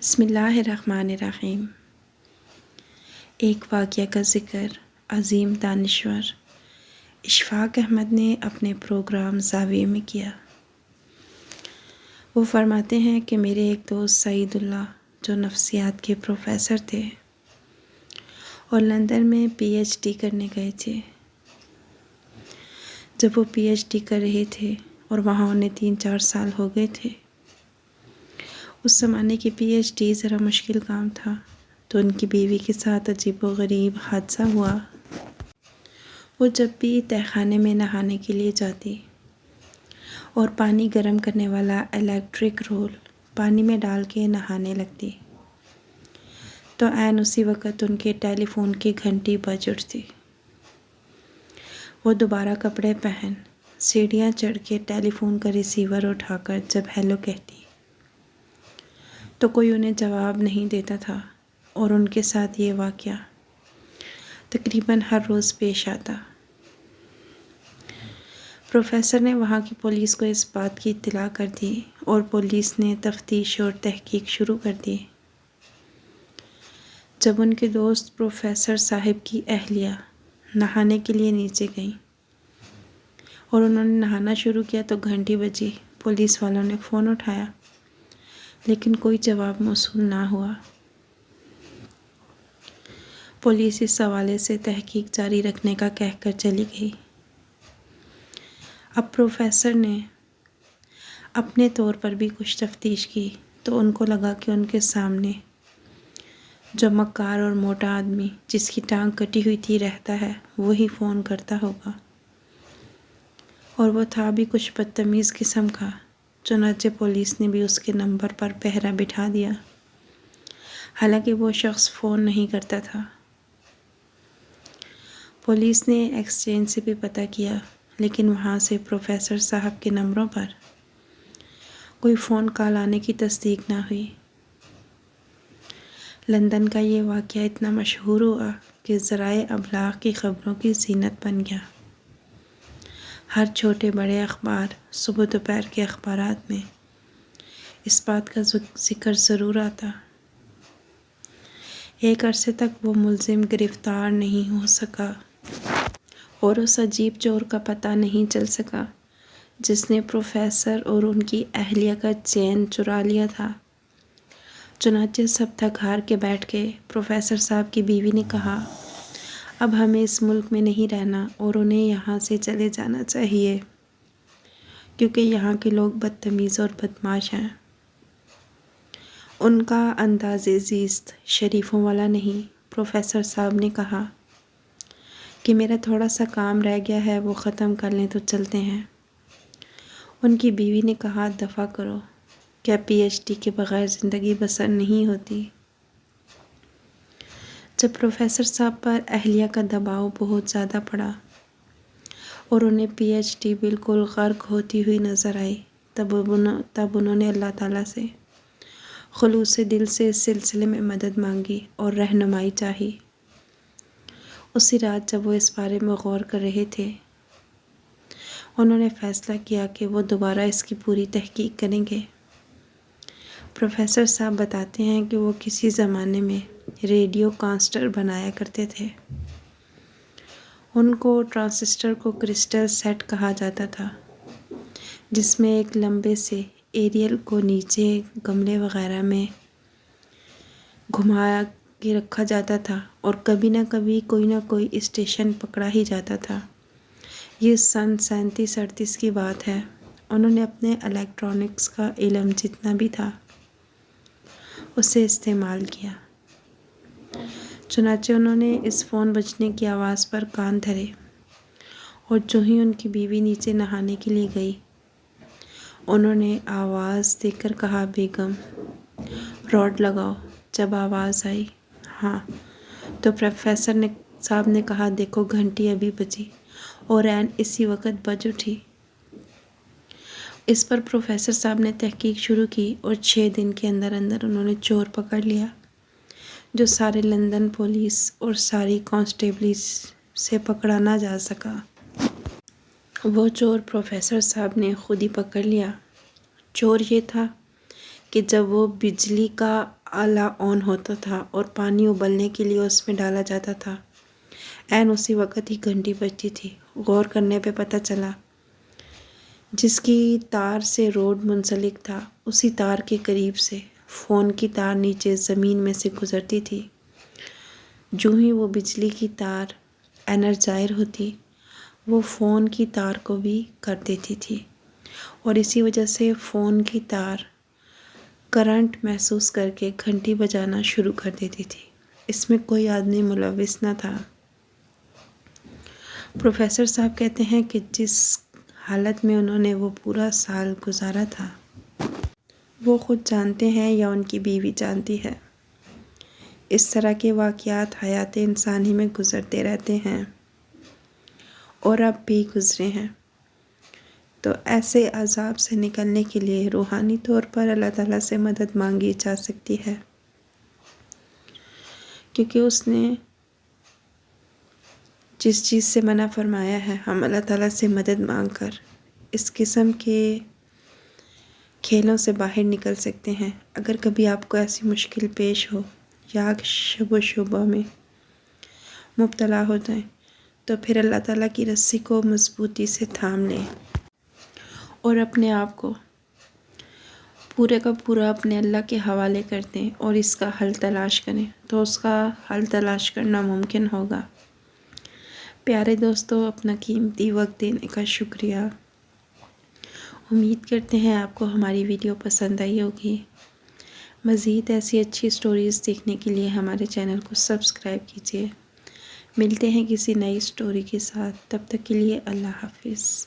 بسم اللہ الرحمن الرحیم۔ ایک واقعہ کا ذکر عظیم دانشور اشفاق احمد نے اپنے پروگرام زاویے میں کیا۔ وہ فرماتے ہیں کہ میرے ایک دوست سعید اللہ جو نفسیات کے پروفیسر تھے اور لندن میں پی ایچ ڈی کرنے گئے تھے۔ جب وہ پی ایچ ڈی کر رہے تھے اور وہاں انہیں 3-4 سال ہو گئے تھے، اس زمانے کی پی ایچ ڈی ذرا مشکل کام تھا، تو ان کی بیوی کے ساتھ عجیب و غریب حادثہ ہوا۔ وہ جب بھی تہہ خانے میں نہانے کے لیے جاتی اور پانی گرم کرنے والا الیکٹرک رول پانی میں ڈال کے نہانے لگتی، تو عین اسی وقت ان کے ٹیلی فون کی گھنٹی بج اٹھتی۔ وہ دوبارہ کپڑے پہن سیڑھیاں چڑھ کے ٹیلی فون کا ریسیور اٹھا کر جب ہیلو کہتی تو کوئی انہیں جواب نہیں دیتا تھا، اور ان کے ساتھ یہ واقعہ تقریباً ہر روز پیش آتا۔ پروفیسر نے وہاں کی پولیس کو اس بات کی اطلاع کر دی اور پولیس نے تفتیش اور تحقیق شروع کر دی۔ جب ان کے دوست پروفیسر صاحب کی اہلیہ نہانے کے لیے نیچے گئیں اور انہوں نے نہانا شروع کیا تو گھنٹی بجی۔ پولیس والوں نے فون اٹھایا لیکن کوئی جواب موصول نہ ہوا۔ پولیس اس حوالے سے تحقیق جاری رکھنے کا کہہ کر چلی گئی۔ اب پروفیسر نے اپنے طور پر بھی کچھ تفتیش کی تو ان کو لگا کہ ان کے سامنے جو مکار اور موٹا آدمی جس کی ٹانگ کٹی ہوئی تھی رہتا ہے، وہی فون کرتا ہوگا، اور وہ تھا بھی کچھ بدتمیز قسم کا۔ چنانچہ پولیس نے بھی اس کے نمبر پر پہرا بٹھا دیا، حالانکہ وہ شخص فون نہیں کرتا تھا۔ پولیس نے ایکسچینج سے بھی پتہ کیا، لیکن وہاں سے پروفیسر صاحب کے نمبروں پر کوئی فون کال آنے کی تصدیق نہ ہوئی۔ لندن کا یہ واقعہ اتنا مشہور ہوا کہ ذرائع ابلاغ کی خبروں کی زینت بن گیا۔ ہر چھوٹے بڑے اخبار صبح دوپہر کے اخبارات میں اس بات کا ذکر ضرور آتا۔ ایک عرصے تک وہ ملزم گرفتار نہیں ہو سکا اور اس عجیب چور کا پتہ نہیں چل سکا جس نے پروفیسر اور ان کی اہلیہ کا چین چرا لیا تھا۔ چنانچہ سب تھک ہار کے بیٹھ گئے۔ پروفیسر صاحب کی بیوی نے کہا، اب ہمیں اس ملک میں نہیں رہنا اور انہیں یہاں سے چلے جانا چاہیے، کیونکہ یہاں کے لوگ بدتمیز اور بدمعاش ہیں۔ ان کا انداز زیست شریفوں والا نہیں۔ پروفیسر صاحب نے کہا کہ میرا تھوڑا سا کام رہ گیا ہے، وہ ختم کر لیں تو چلتے ہیں۔ ان کی بیوی نے کہا، دفع کرو، کیا پی ایچ ڈی کے بغیر زندگی بسر نہیں ہوتی؟ جب پروفیسر صاحب پر اہلیہ کا دباؤ بہت زیادہ پڑا اور انہیں پی ایچ ڈی بالکل غرق ہوتی ہوئی نظر آئی، تب انہوں نے اللہ تعالیٰ سے خلوص دل سے اس سلسلے میں مدد مانگی اور رہنمائی چاہی۔ اسی رات جب وہ اس بارے میں غور کر رہے تھے، انہوں نے فیصلہ کیا کہ وہ دوبارہ اس کی پوری تحقیق کریں گے۔ پروفیسر صاحب بتاتے ہیں کہ وہ کسی زمانے میں ریڈیو کانسٹر بنایا کرتے تھے۔ ان کو ٹرانسسٹر کو کرسٹل سیٹ کہا جاتا تھا، جس میں ایک لمبے سے ایریل کو نیچے گملے وغیرہ میں گھما کے رکھا جاتا تھا اور کبھی نہ کوئی اسٹیشن پکڑا ہی جاتا تھا۔ یہ سن 37-38 کی بات ہے۔ انہوں نے اپنے الیکٹرانکس کا علم جتنا بھی تھا اسے استعمال کیا۔ چنانچہ انہوں نے اس فون بجنے کی آواز پر کان دھرے، اور جو ہی ان کی بیوی نیچے نہانے کے لیے گئی، انہوں نے آواز دے کر کہا، بیگم راڈ لگاؤ۔ جب آواز آئی ہاں، تو پروفیسر صاحب نے کہا، دیکھو گھنٹی ابھی بجی اور عین اسی وقت بج اٹھی۔ اس پر پروفیسر صاحب نے تحقیق شروع کی اور 6 دن کے اندر انہوں نے چور پکڑ لیا جو سارے لندن پولیس اور ساری کانسٹیبلی سے پکڑا نہ جا سکا۔ وہ چور پروفیسر صاحب نے خود ہی پکڑ لیا۔ چور یہ تھا کہ جب وہ بجلی کا آلہ آن ہوتا تھا اور پانی ابلنے کے لیے اس میں ڈالا جاتا تھا۔ عین اسی وقت ہی گھنٹی بجتی تھی۔ غور کرنے پہ پتہ چلا جس کی تار سے روڈ منسلک تھا اسی تار کے قریب سے فون کی تار نیچے زمین میں سے گزرتی تھی۔ جو ہی وہ بجلی کی تار انرجائر ہوتی وہ فون کی تار کو بھی کر دیتی تھی اور اسی وجہ سے فون کی تار کرنٹ محسوس کر کے گھنٹی بجانا شروع کر دیتی تھی۔ اس میں کوئی آدمی ملوث نہ تھا۔ پروفیسر صاحب کہتے ہیں کہ جس حالت میں انہوں نے وہ پورا سال گزارا تھا وہ خود جانتے ہیں یا ان کی بیوی جانتی ہے۔ اس طرح کے واقعات حیات انسانی میں گزرتے رہتے ہیں اور اب بھی گزرے ہیں۔ تو ایسے عذاب سے نکلنے کے لیے روحانی طور پر اللہ تعالیٰ سے مدد مانگی جا سکتی ہے، کیونکہ اس نے جس چیز سے منع فرمایا ہے ہم اللہ تعالیٰ سے مدد مانگ کر اس قسم کے کھیلوں سے باہر نکل سکتے ہیں۔ اگر کبھی آپ کو ایسی مشکل پیش ہو یا شب و شبہ میں مبتلا ہو جائیں تو پھر اللہ تعالیٰ کی رسی کو مضبوطی سے تھام لیں اور اپنے آپ کو پورے کا پورا اپنے اللہ کے حوالے کر دیں اور اس کا حل تلاش کریں تو اس کا حل تلاش کرنا ممکن ہوگا۔ پیارے دوستو، اپنا قیمتی وقت دینے کا شکریہ۔ امید کرتے ہیں آپ کو ہماری ویڈیو پسند آئی ہوگی۔ مزید ایسی اچھی سٹوریز دیکھنے کے لیے ہمارے چینل کو سبسکرائب کیجیے۔ ملتے ہیں کسی نئی سٹوری کے ساتھ، تب تک کے لیے اللہ حافظ۔